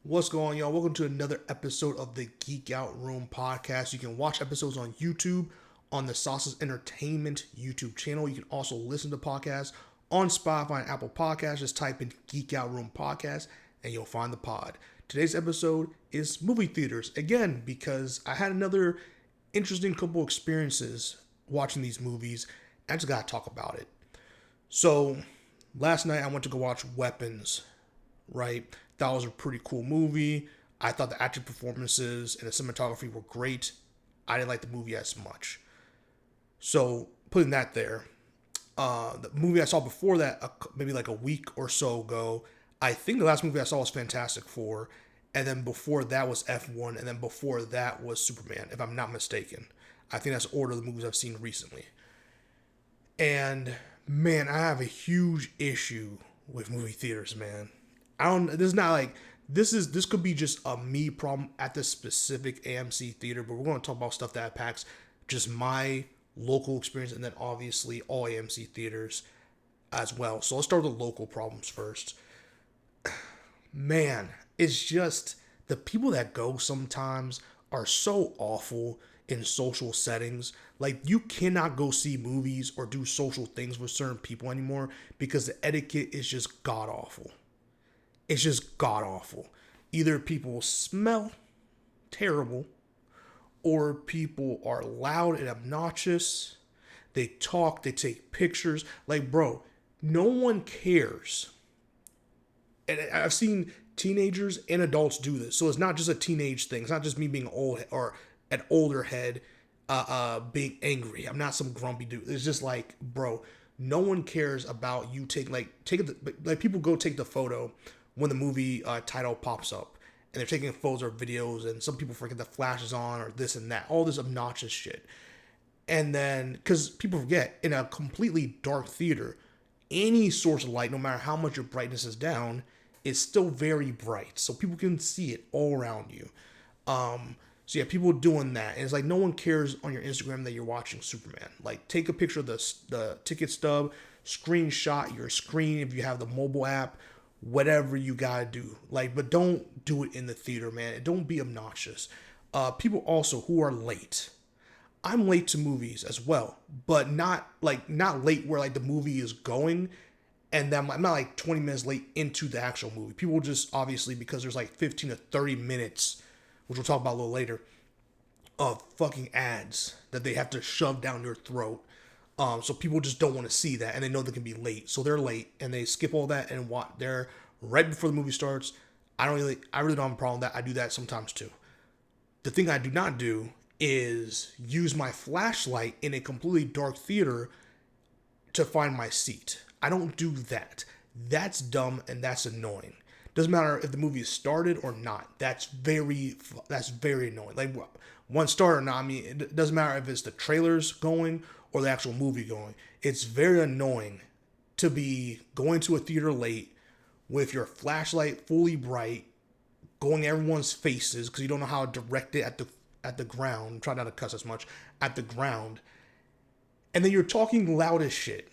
What's going on, y'all? Welcome to another episode of the Geek Out Room podcast. You can watch episodes on YouTube on the Sauces Entertainment YouTube channel. You can also listen to podcasts on Spotify and Apple Podcasts. Just type in Geek Out Room podcast and you'll find the pod. Today's episode is movie theaters. Again, because I had another interesting couple experiences watching these movies. I just gotta talk about it. So, last night I went to go watch Weapons, right? That was a pretty cool movie. I thought the acting performances and the cinematography were great. I didn't like the movie as much. So, putting that there, the movie I saw before that, maybe like a week or so ago, I think the last movie I saw was Fantastic Four. And then before that was F1. And then before that was Superman, if I'm not mistaken. I think that's the order of the movies I've seen recently. And man, I have a huge issue with movie theaters, man. I don't. This is not like this could be just a me problem at this specific AMC theater, but we're going to talk about stuff that impacts just my local experience, and then obviously all AMC theaters as well. So let's start with the local problems first. Man, it's just the people that go sometimes are so awful in social settings. Like, you cannot go see movies or do social things with certain people anymore because the etiquette is just god awful. It's just god awful. Either people smell terrible or people are loud and obnoxious. They talk, they take pictures. Like, bro, no one cares. And I've seen teenagers and adults do this. So it's not just a teenage thing. It's not just me being old or an older head being angry. I'm not some grumpy dude. It's just like, bro, no one cares about you like people go take the photo when the movie title pops up, and they're taking photos or videos, and some people forget the flash is on or this and that, all this obnoxious shit. And then, because people forget, in a completely dark theater, any source of light, no matter how much your brightness is down, is still very bright, so people can see it all around you. So yeah, people doing that, and it's like no one cares on your Instagram that you're watching Superman. Like, take a picture of the ticket stub, screenshot your screen if you have the mobile app, whatever you gotta do. Like, but don't do it in the theater, man. Don't be obnoxious. People also who are late. I'm late to movies as well, but not late where like the movie is going, and then I'm not like 20 minutes late into the actual movie. People just obviously, because there's like 15 to 30 minutes, which we'll talk about a little later, of fucking ads that they have to shove down your throat. So people just don't want to see that, and they know they can be late, so they're late and they skip all that and what they're right before the movie starts. I really don't have a problem with that. I do that sometimes too. The thing I do not do is use my flashlight in a completely dark theater to find my seat. I don't do that. That's dumb and that's annoying. Doesn't matter if the movie is started or not. That's very annoying. Like, one star or not. I mean, it doesn't matter if it's the trailers going or the actual movie going. It's very annoying to be going to a theater late with your flashlight fully bright, going everyone's faces because you don't know how to direct it at the ground. Try not to cuss as much at the ground, and then you're talking loud as shit.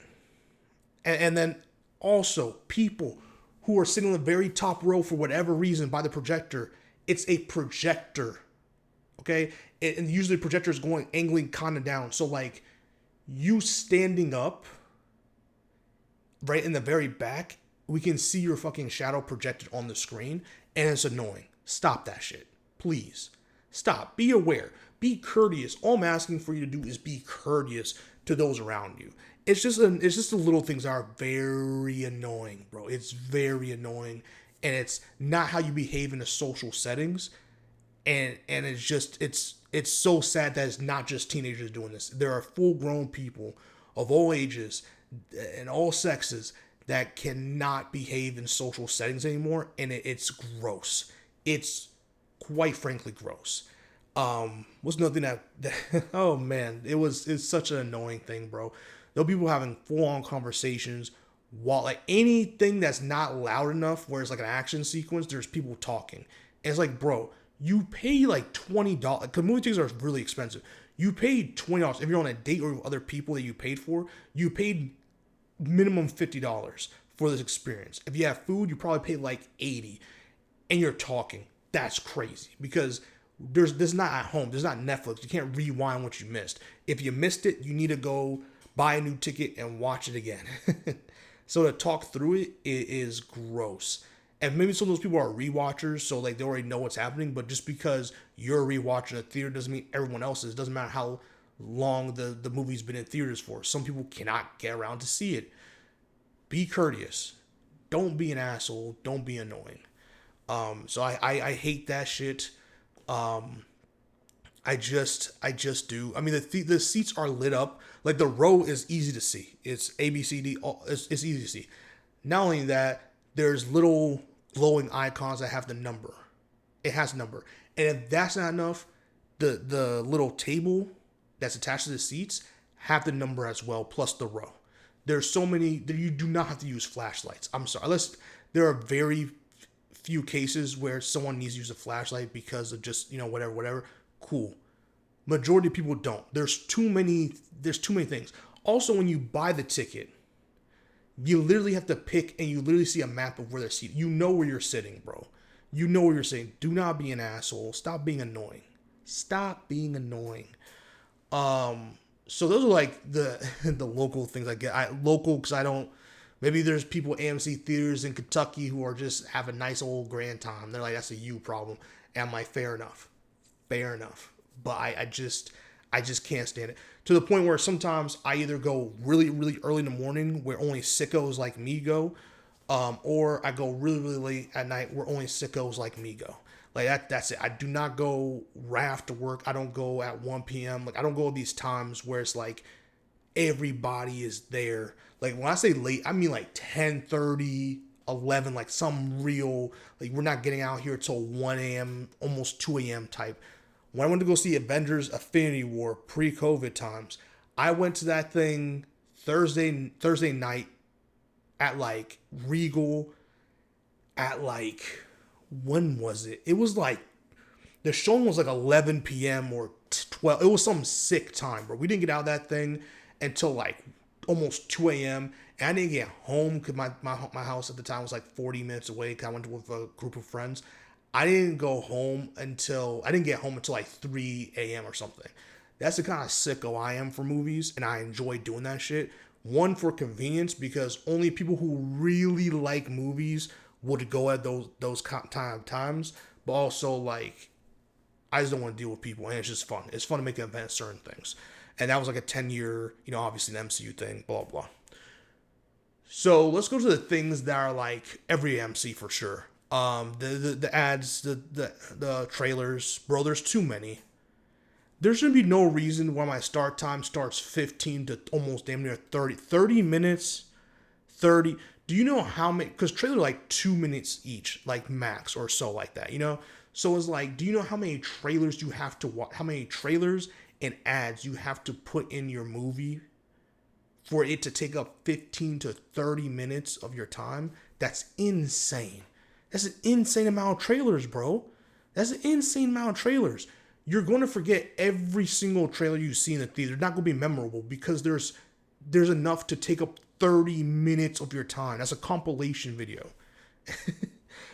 And then also people who are sitting on the very top row for whatever reason by the projector. It's a projector, okay? And usually the projector is going angling kind of down. So like, you standing up right in the very back, we can see your fucking shadow projected on the screen, and it's annoying. Stop that shit. Please. Stop. Be aware. Be courteous. All I'm asking for you to do is be courteous to those around you. It's just the little things that are very annoying, bro. It's very annoying, and it's not how you behave in the social settings. And it's so sad that it's not just teenagers doing this. There are full grown people of all ages and all sexes that cannot behave in social settings anymore, and it's gross. It's quite frankly gross. What's another thing that oh man, it's such an annoying thing, bro. There'll be people having full on conversations while, like, anything that's not loud enough where it's like an action sequence, there's people talking. And it's like, bro, you pay like $20 because movie tickets are really expensive. You paid $20 if you're on a date or with other people that you paid for. You paid minimum $50 for this experience. If you have food, you probably pay like $80. and you're talking. That's crazy because there's not at home. There's not Netflix. You can't rewind what you missed. If you missed it, you need to go buy a new ticket and watch it again. So to talk through it is gross. And maybe some of those people are rewatchers, so like they already know what's happening. But just because you're rewatching a theater doesn't mean everyone else is. It doesn't matter how long the movie's been in theaters for. Some people cannot get around to see it. Be courteous. Don't be an asshole. Don't be annoying. So I hate that shit. I just do. I mean, the seats are lit up. Like the row is easy to see. It's A B C D. It's easy to see. Not only that, there's little glowing icons that have the number. It has a number, and if that's not enough, the little table that's attached to the seats have the number as well, plus the row. There's so many that you do not have to use flashlights. I'm sorry, unless there are very few cases where someone needs to use a flashlight because of just whatever. Cool. Majority of people don't. There's too many things. Also, when you buy the ticket, you literally have to pick, and you literally see a map of where they're seated. You know where you're sitting, bro. You know where you're sitting. Do not be an asshole. Stop being annoying. Stop being annoying. So those are like the the local things I get. Local because I don't. Maybe there's people at AMC theaters in Kentucky who are just have a nice old grand time. They're like, that's a you problem. And I'm like, fair enough. But I just can't stand it. To the point where sometimes I either go really, really early in the morning where only sickos like me go, or I go really, really late at night where only sickos like me go. Like that's it. I do not go right after work. I don't go at 1 p.m. Like I don't go at these times where it's like everybody is there. Like when I say late, I mean like 10:30, 11, like some real, like we're not getting out here till 1 a.m., almost 2 a.m. type. When I went to go see Avengers Infinity War pre-COVID times, I went to that thing Thursday night at like Regal at like, when was it? It was like, the showing was like 11 p.m. or 12. It was some sick time, bro. We didn't get out of that thing until like almost 2 a.m. And I didn't get home because my house at the time was like 40 minutes away because I went with a group of friends. I didn't get home until like 3 a.m. or something. That's the kind of sicko I am for movies, and I enjoy doing that shit. One, for convenience, because only people who really like movies would go at those times. But also, like, I just don't want to deal with people, and it's just fun. It's fun to make an event at certain things. And that was like a 10-year, obviously an MCU thing, blah, blah. So let's go to the things that are like every MC for sure. The ads, the trailers, bro, there's too many. There should be no reason why my start time starts 15 to almost damn near 30 minutes. 30. Do you know how many? Because trailers are like 2 minutes each, like max or so, like that, So it's like, do you know how many trailers you have to watch? How many trailers and ads you have to put in your movie for it to take up 15 to 30 minutes of your time? That's insane. That's an insane amount of trailers, bro. That's an insane amount of trailers. You're going to forget every single trailer you see in the theater. It's not going to be memorable because there's enough to take up 30 minutes of your time. That's a compilation video.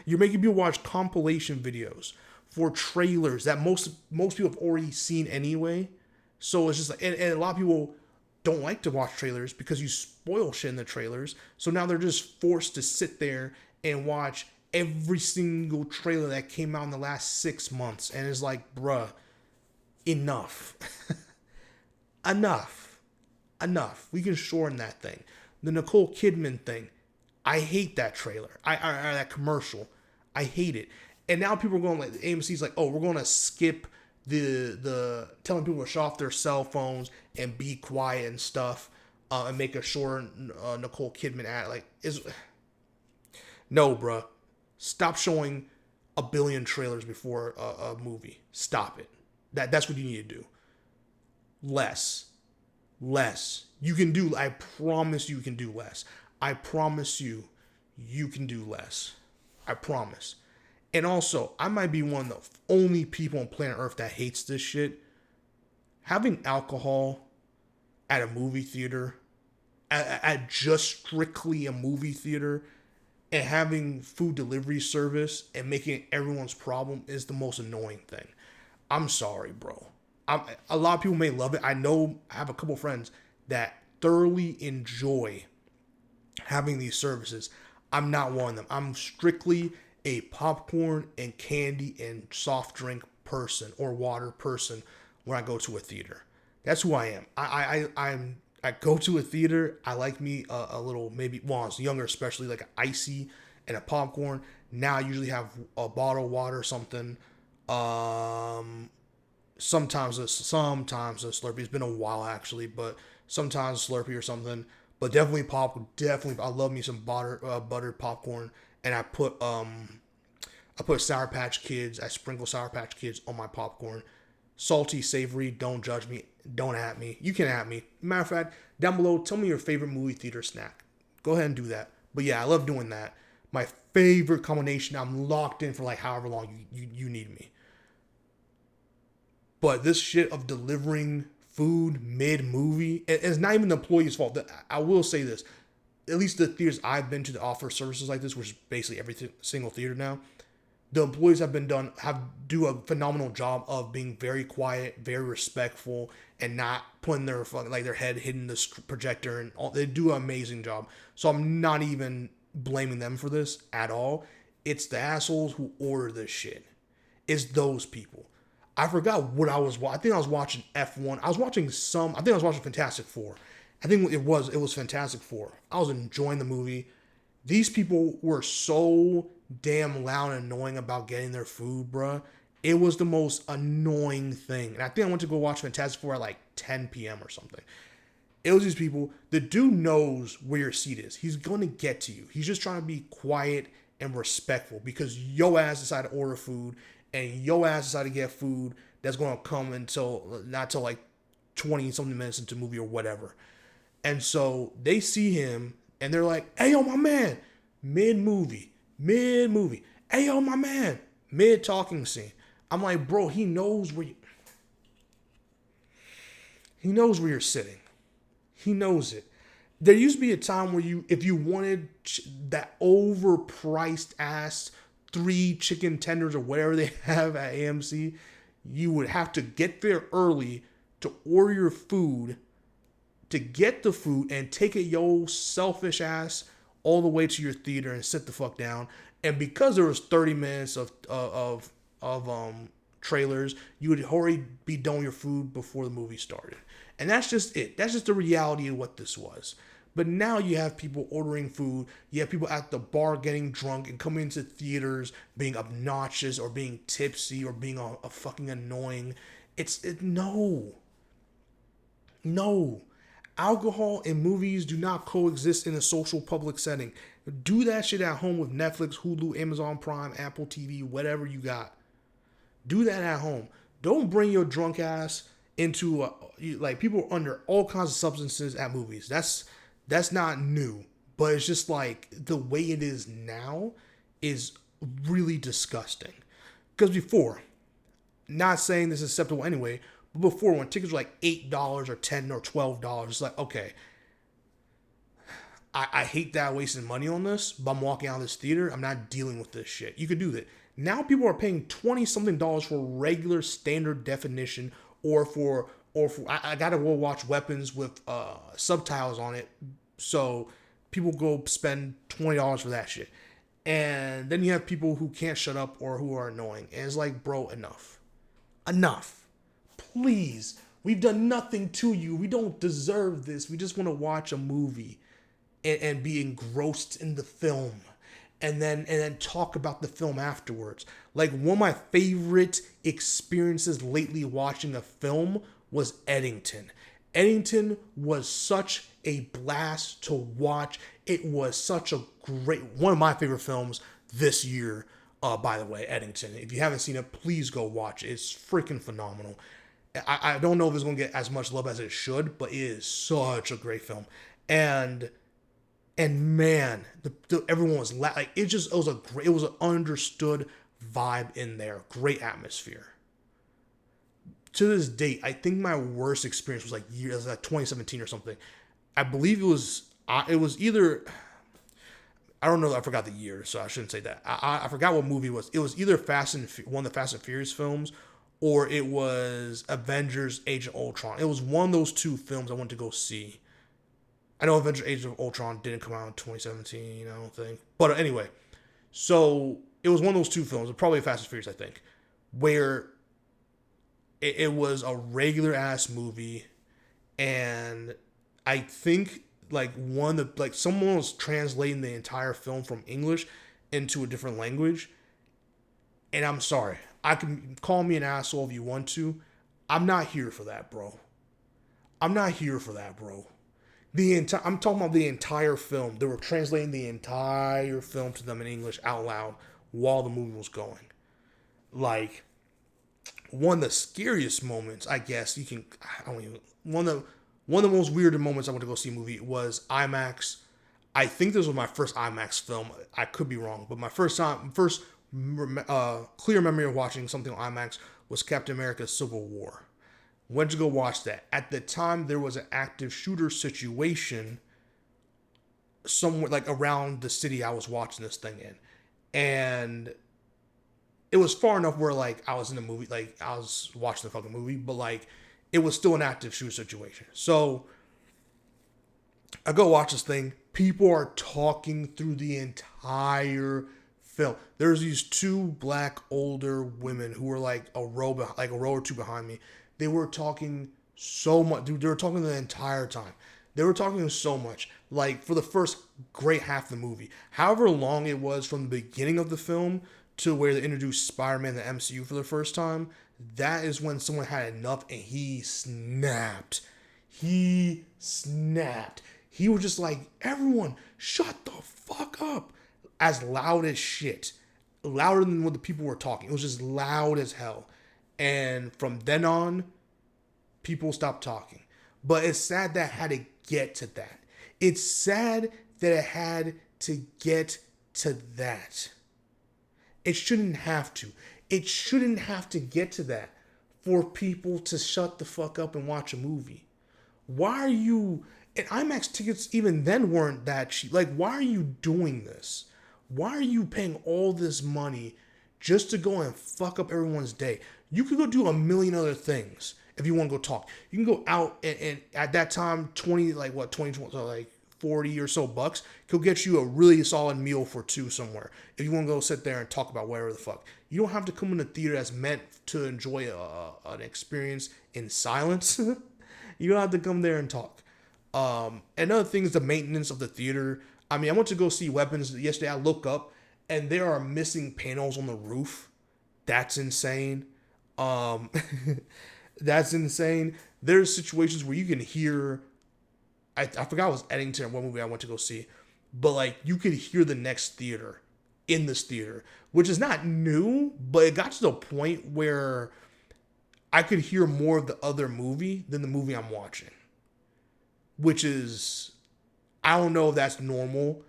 You're making people watch compilation videos for trailers that most people have already seen anyway. So it's just like, and a lot of people don't like to watch trailers because you spoil shit in the trailers. So now they're just forced to sit there and watch every single trailer that came out in the last 6 months. And it's like, bruh, enough. Enough. We can shorten that thing. The Nicole Kidman thing. I hate that trailer. That commercial. I hate it. And now people are going like, AMC's like, oh, we're going to skip the telling people to shut off their cell phones and be quiet and stuff, and make a short Nicole Kidman ad. Like, no, bruh. Stop showing a billion trailers before a movie. Stop it. That's what you need to do. Less. You can do. I promise you can do less. I promise you can do less. I promise. And also, I might be one of the only people on planet Earth that hates this shit. Having alcohol at a movie theater, at just strictly a movie theater, and having food delivery service and making it everyone's problem is the most annoying thing. I'm sorry, bro. A lot of people may love it. I know I have a couple friends that thoroughly enjoy having these services. I'm not one of them. I'm strictly a popcorn and candy and soft drink person or water person when I go to a theater. That's who I am. I go to a theater. I like me a little, maybe, well, I was younger, especially like an icy and a popcorn. Now I usually have a bottle of water or something. Um, sometimes a Slurpee. It's been a while actually, but sometimes a Slurpee or something. But definitely popcorn. Definitely, I love me some buttered popcorn, and I put Sour Patch Kids. I sprinkle Sour Patch Kids on my popcorn. Salty, savory. Don't judge me. Don't at me. You can at me. Matter of fact, down below, tell me your favorite movie theater snack. Go ahead and do that. But yeah, I love doing that. My favorite combination. I'm locked in for like however long you need me. But this shit of delivering food mid movie, it's not even the employee's fault. I will say this: at least the theaters I've been to that offer services like this, which is basically every single theater now, the employees have do a phenomenal job of being very quiet, very respectful, and not putting their like their head hitting the projector, and all. They do an amazing job. So I'm not even blaming them for this at all. It's the assholes who order this shit. It's those people. I forgot what I was watching. I think I was watching F1. I was watching I think I was watching Fantastic Four. I think it was Fantastic Four. I was enjoying the movie. These people were so damn loud and annoying about getting their food, bruh. It was the most annoying thing. And I think I went to go watch Fantastic Four at like 10 p.m. or something. It was these people. The dude knows where your seat is. He's going to get to you. He's just trying to be quiet and respectful because yo ass decided to order food and yo ass decided to get food that's going to come not till like 20 something minutes into the movie or whatever. And so they see him and they're like, hey, yo, my man, mid movie. Hey, yo, my man, mid talking scene. I'm like, bro, he knows where you're sitting. He knows it. There used to be a time where if you wanted that overpriced ass 3 chicken tenders or whatever they have at AMC, you would have to get there early to order your food, to get the food and take it yo selfish ass all the way to your theater and sit the fuck down. And because there was 30 minutes of trailers, you would already be done with your food before the movie started. And that's just it. That's just the reality of what this was. But now you have people ordering food. You have people at the bar getting drunk and coming into theaters being obnoxious or being tipsy or being a fucking annoying. No. Alcohol and movies do not coexist in a social public setting. Do that shit at home with Netflix, Hulu, Amazon Prime, Apple TV, whatever you got. Do that at home. Don't bring your drunk ass into like people under all kinds of substances at movies. That's not new, but it's just like the way it is now is really disgusting. Because before, not saying this is acceptable anyway, but before when tickets were like $8 or $10 or $12, it's like, okay, I hate that I'm wasting money on this, but I'm walking out of this theater. I'm not dealing with this shit. You could do that. Now people are paying $20 something for regular standard definition I gotta go watch Weapons with subtitles on it. So people go spend $20 for that shit. And then you have people who can't shut up or who are annoying. And it's like, bro, enough. Please. We've done nothing to you. We don't deserve this. We just want to watch a movie and be engrossed in the film. And then talk about the film afterwards. Like one of my favorite experiences lately watching a film was Eddington. Eddington was such a blast to watch. It was such a one of my favorite films this year. By the way, Eddington. If you haven't seen it, please go watch it. It's freaking phenomenal. I don't know if it's going to get as much love as it should, but it is such a great film. And man, everyone was like it was an understood vibe in there, great atmosphere. To this date, I think my worst experience was like 2017 or something. I believe it was either I don't know. I forgot the year, so I shouldn't say that. I forgot what movie it was. It was either one of the Fast and Furious films, or it was Avengers: Age of Ultron. It was one of those two films I went to go see. I know Avengers: Age of Ultron didn't come out in 2017. I don't think, but anyway, so it was one of those two films, probably Fast and Furious, I think, where it was a regular ass movie, and I think like one of the like someone was translating the entire film from English into a different language. And I'm sorry, I can call me an asshole if you want to. I'm not here for that, bro. I'm not here for that, bro. I'm talking about the entire film. They were translating the entire film to them in English out loud while the movie was going. Like, one of the scariest moments, I guess you can. I don't even one of the most weird moments I went to go see a movie was IMAX. I think this was my first IMAX film. I could be wrong, but my first clear memory of watching something on IMAX was Captain America: Civil War. Went to go watch that. At the time, there was an active shooter situation somewhere like around the city I was watching this thing in, and it was far enough where like I was in the movie, like I was watching the fucking movie, but like it was still an active shooter situation. So I go watch this thing. People are talking through the entire film. There's these two black older women who were like a row or two behind me. They were talking so much, dude. They were talking the entire time. They were talking so much, like for the first great half of the movie. However long it was from the beginning of the film to where they introduced Spider-Man in the MCU for the first time, that is when someone had enough and he snapped. He snapped. He was just like, everyone, shut the fuck up. As loud as shit. Louder than what the people were talking. It was just loud as hell. And from then on, people stopped talking. But it's sad that it had to get to that. It's sad that it had to get to that. It shouldn't have to. It shouldn't have to get to that for people to shut the fuck up and watch a movie. Why are you... And IMAX tickets even then weren't that cheap. Like, why are you doing this? Why are you paying all this money just to go and fuck up everyone's day? You could go do a million other things if you want to go talk. You can go out and at that time, 20, so like 40 or so bucks could get you a really solid meal for two somewhere. If you want to go sit there and talk about whatever the fuck. You don't have to come in a theater that's meant to enjoy an experience in silence. You don't have to come there and talk. Another thing is the maintenance of the theater. I mean, I went to go see Weapons yesterday. I look up and there are missing panels on the roof. That's insane. That's insane. There's situations where you can hear, I forgot it was Eddington, what movie I went to go see, but like you could hear the next theater in this theater, which is not new, but it got to the point where I could hear more of the other movie than the movie I'm watching. Which is, I don't know if that's normal.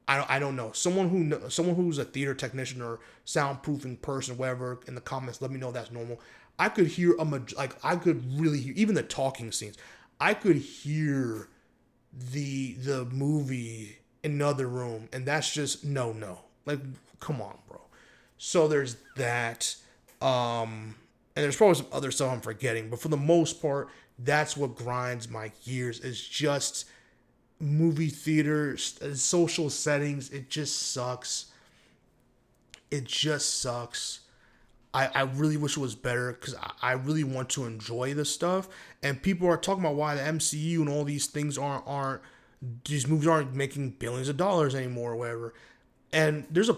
I don't know. Someone who's a theater technician or soundproofing person, whatever, in the comments, let me know if that's normal. I could hear I could really hear even the talking scenes. I could hear the movie in another room, and that's just no. Like, come on, bro. So there's that. And there's probably some other stuff I'm forgetting, but for the most part, that's what grinds my gears. Is just movie theater, social settings. It just sucks. It just sucks. I really wish it was better because I really want to enjoy this stuff. And people are talking about why the MCU and all these things aren't these movies aren't making billions of dollars anymore or whatever. And there's a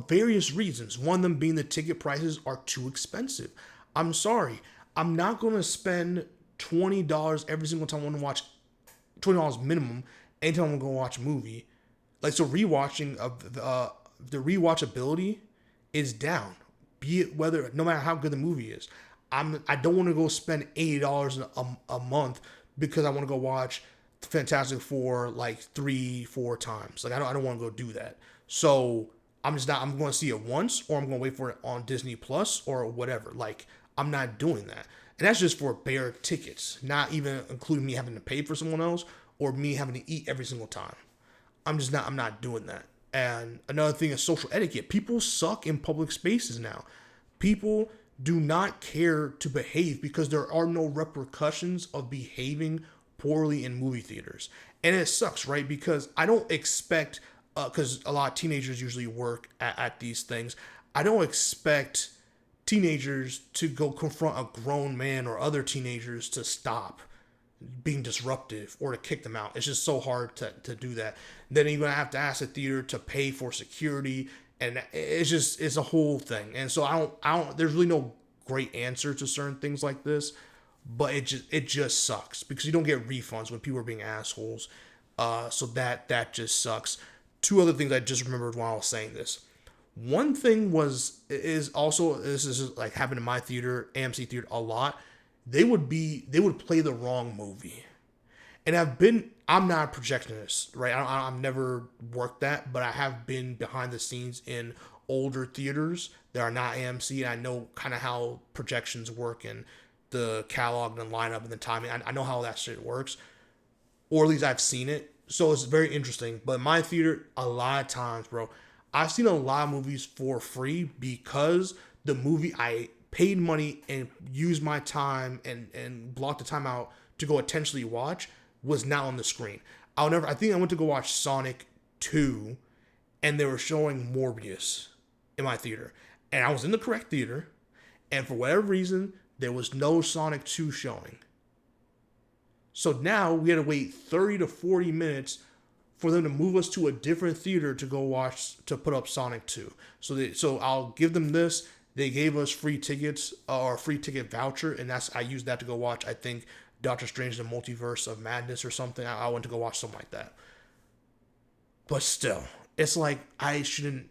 various reasons. One of them being the ticket prices are too expensive. I'm sorry. I'm not going to spend $20 every single time I want to watch, $20 minimum anytime I'm going to watch a movie. Like, so rewatching of the rewatchability is down. Be it whether, no matter how good the movie is. I don't want to go spend $80 a month because I want to go watch Fantastic Four like 3-4 times. Like, I don't want to go do that. So I'm going to see it once, or I'm going to wait for it on Disney Plus or whatever. Like, I'm not doing that. And that's just for bare tickets, not even including me having to pay for someone else or me having to eat every single time. I'm not doing that. And another thing is social etiquette. People suck in public spaces now. People do not care to behave because there are no repercussions of behaving poorly in movie theaters. And it sucks, right? Because I don't expect, because a lot of teenagers usually work at these things, I don't expect teenagers to go confront a grown man or other teenagers to stop being disruptive or to kick them out. It's just so hard to do that. Then you're gonna have to ask the theater to pay for security, and it's a whole thing. And so I don't there's really no great answer to certain things like this, but it just sucks because you don't get refunds when people are being assholes. So that just sucks. Two other things I just remembered while I was saying this. One thing is also, this is like happened in my theater, AMC theater, a lot. They would play the wrong movie. And I'm not a projectionist, right? I've never worked that, but I have been behind the scenes in older theaters that are not AMC, and I know kind of how projections work and the catalog and the lineup and the timing. I know how that shit works, or at least I've seen it. So it's very interesting. But my theater, a lot of times, bro, I've seen a lot of movies for free because the movie I paid money and used my time and blocked the time out to go intentionally watch was not on the screen. I think I went to go watch Sonic 2 and they were showing Morbius in my theater. And I was in the correct theater, and for whatever reason, there was no Sonic 2 showing. So now we had to wait 30 to 40 minutes for them to move us to a different theater to go watch, to put up Sonic 2. So I'll give them this. They gave us free tickets or a free ticket voucher, and I used that to go watch, I think, Doctor Strange: The Multiverse of Madness or something. I went to go watch something like that. But still, it's like I shouldn't.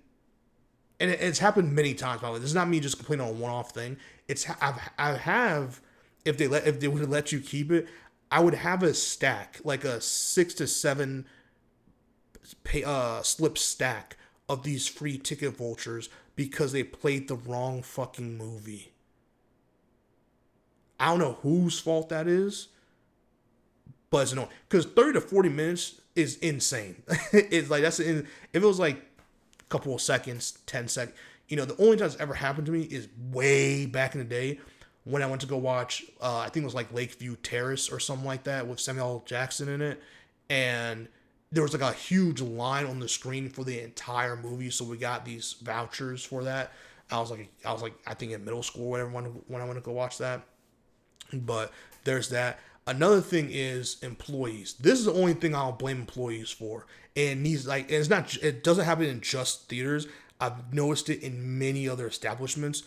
And it's happened many times. By the way, this is not me just complaining on a one-off thing. I have if they would let you keep it, I would have a stack, like a 6 to 7 slip stack of these free ticket vouchers because they played the wrong fucking movie. I don't know whose fault that is, but it's annoying. Because 30 to 40 minutes is insane. It's like, if it was like a couple of seconds, 10 seconds, the only time it's ever happened to me is way back in the day when I went to go watch, I think it was like Lakeview Terrace or something like that with Samuel L. Jackson in it. And there was like a huge line on the screen for the entire movie. So we got these vouchers for that. I was like, I think in middle school or whatever when I went to go watch that. But there's that. Another thing is employees. This is the only thing I'll blame employees for. And it doesn't happen in just theaters. I've noticed it in many other establishments.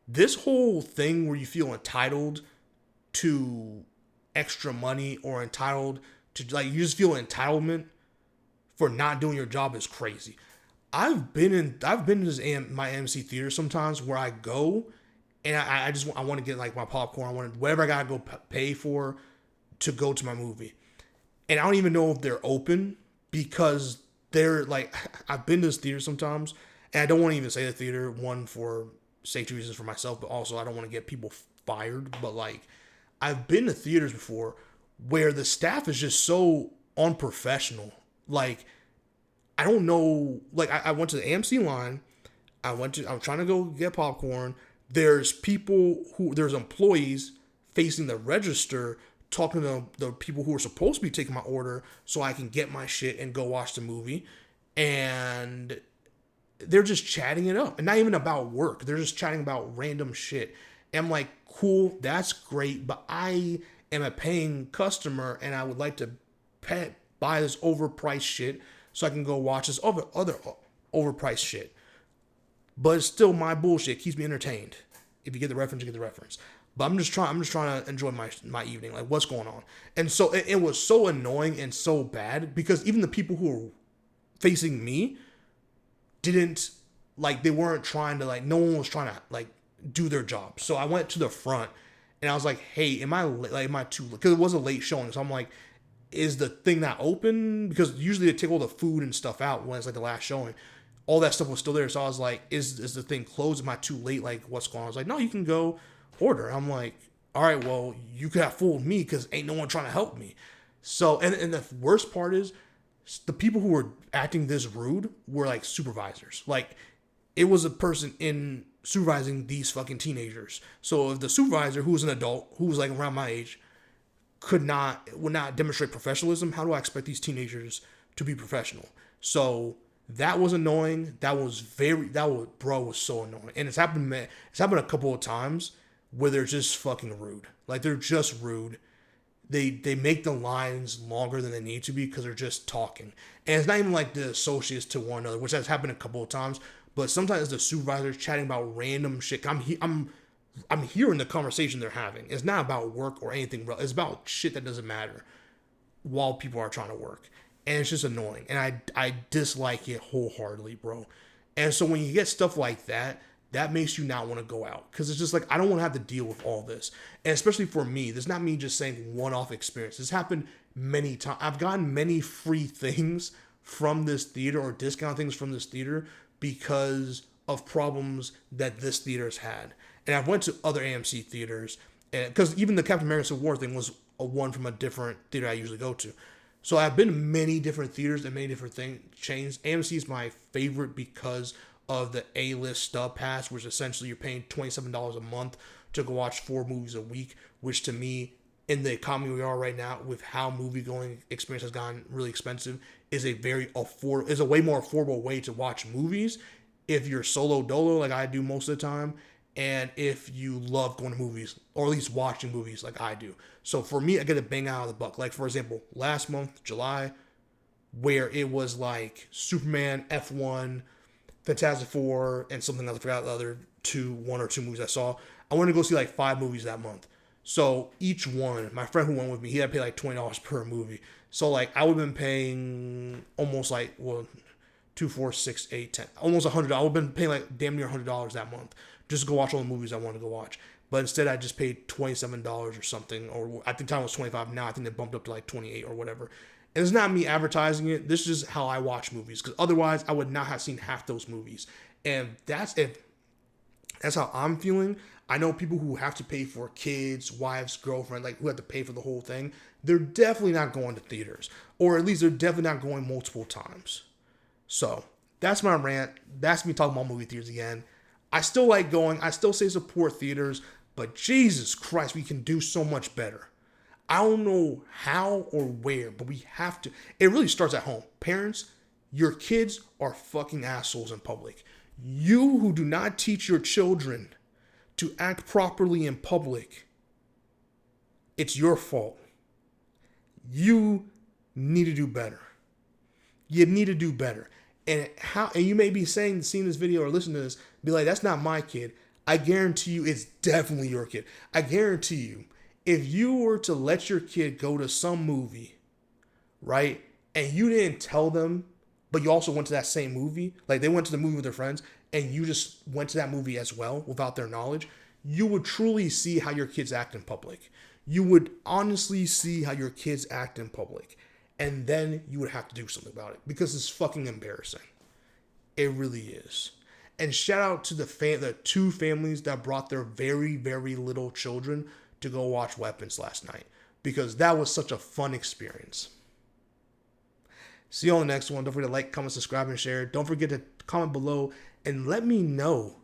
This whole thing where you feel entitled to extra money or entitled to, you just feel entitlement for not doing your job is crazy. I've been in my AMC theater sometimes where I go and I want to get like my popcorn. I want whatever I gotta go pay for to go to my movie, and I don't even know if they're open because they're like, I've been to this theater sometimes, and I don't want to even say the theater, one for safety reasons for myself, but also I don't want to get people fired. But like, I've been to theaters before where the staff is just so unprofessional. Like, I don't know. Like, I went to the AMC line. I'm trying to go get popcorn. There's employees facing the register talking to the people who are supposed to be taking my order so I can get my shit and go watch the movie. And they're just chatting it up. And not even about work. They're just chatting about random shit. And I'm like, cool, that's great, but I am a paying customer and I would like to buy this overpriced shit so I can go watch this other overpriced shit. But it's still my bullshit. It keeps me entertained. If you get the reference, you get the reference. But I'm just trying to enjoy my evening. Like, what's going on? And so it was so annoying and so bad because even the people who were facing me didn't, like, they weren't trying to, like, no one was trying to, like, do their job. So I went to the front and I was like, hey, am I too late? Because it was a late showing. So I'm like, is the thing not open? Because usually they take all the food and stuff out when it's like the last showing. All that stuff was still there. So I was like, is the thing closed? Am I too late? Like, what's going on? I was like, no, you can go order. I'm like, all right, well, you could have fooled me because ain't no one trying to help me. So, and the worst part is the people who were acting this rude were like supervisors. Like it was a person in supervising these fucking teenagers. So if the supervisor, who was an adult, who was like around my age, would not demonstrate professionalism, how do I expect these teenagers to be professional? So that was annoying. Bro, was so annoying. And it's happened a couple of times where they're just fucking rude. Like they're just rude. They make the lines longer than they need to be because they're just talking. And it's not even like the associates to one another, which has happened a couple of times. But sometimes the supervisor's chatting about random shit. I'm hearing the conversation they're having. It's not about work or anything. It's about shit that doesn't matter while people are trying to work. And it's just annoying. And I dislike it wholeheartedly, bro. And so when you get stuff like that, that makes you not want to go out. Because it's just like, I don't want to have to deal with all this. And especially for me, this is not me just saying one-off experience. This happened many times. I've gotten many free things from this theater or discount things from this theater because of problems that this theater has had. And I've went to other AMC theaters, and because even the Captain America Civil War thing was a one from a different theater I usually go to. So I've been to many different theaters and many different chains. AMC is my favorite because of the A-list stub pass, which essentially you're paying $27 a month to go watch 4 movies a week, which to me, in the economy we are right now, with how movie-going experience has gotten really expensive, is a way more affordable way to watch movies if you're solo dolo like I do most of the time, and if you love going to movies, or at least watching movies like I do. So for me, I get a bang out of the buck. Like, for example, last month, July, where it was like Superman, F1, Fantastic Four, and something else. I forgot the other 1 or 2 movies I saw. I wanted to go see like 5 movies that month. So each one, my friend who went with me, he had to pay like $20 per movie. So like I would have been paying almost like, 2, 4, 6, 8, 10, almost $100. I would have been paying like damn near $100 that month just to go watch all the movies I wanted to go watch. But instead, I just paid $27 or something, or I think time was $25. Now I think they bumped up to like $28 or whatever. And it's not me advertising it. This is just how I watch movies, because otherwise I would not have seen half those movies. And that's how I'm feeling. I know people who have to pay for kids, wives, girlfriend, like who have to pay for the whole thing. They're definitely not going to theaters, or at least they're definitely not going multiple times. So that's my rant. That's me talking about movie theaters again. I still like going. I still say support theaters, but Jesus Christ, we can do so much better. I don't know how or where, but we have to. It really starts at home. Parents, your kids are fucking assholes in public. You who do not teach your children to act properly in public, it's your fault. You need to do better. You need to do better. And you may be seeing this video or listening to this, be like, that's not my kid. I guarantee you it's definitely your kid. I guarantee you, if you were to let your kid go to some movie, right, and you didn't tell them, but you also went to that same movie, like they went to the movie with their friends, and you just went to that movie as well without their knowledge, you would truly see how your kids act in public. You would honestly see how your kids act in public. And then you would have to do something about it, because it's fucking embarrassing. It really is. And shout out to the 2 families that brought their very, very little children to go watch Weapons last night, because that was such a fun experience. See you on the next one. Don't forget to like, comment, subscribe, and share. Don't forget to comment below and let me know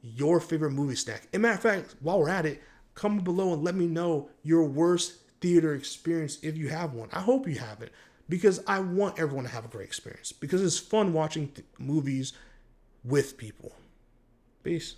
your favorite movie snack. As a matter of fact, while we're at it, comment below and let me know your worst theater experience if you have one. I hope you have it, because I want everyone to have a great experience, because it's fun watching movies with people. Peace.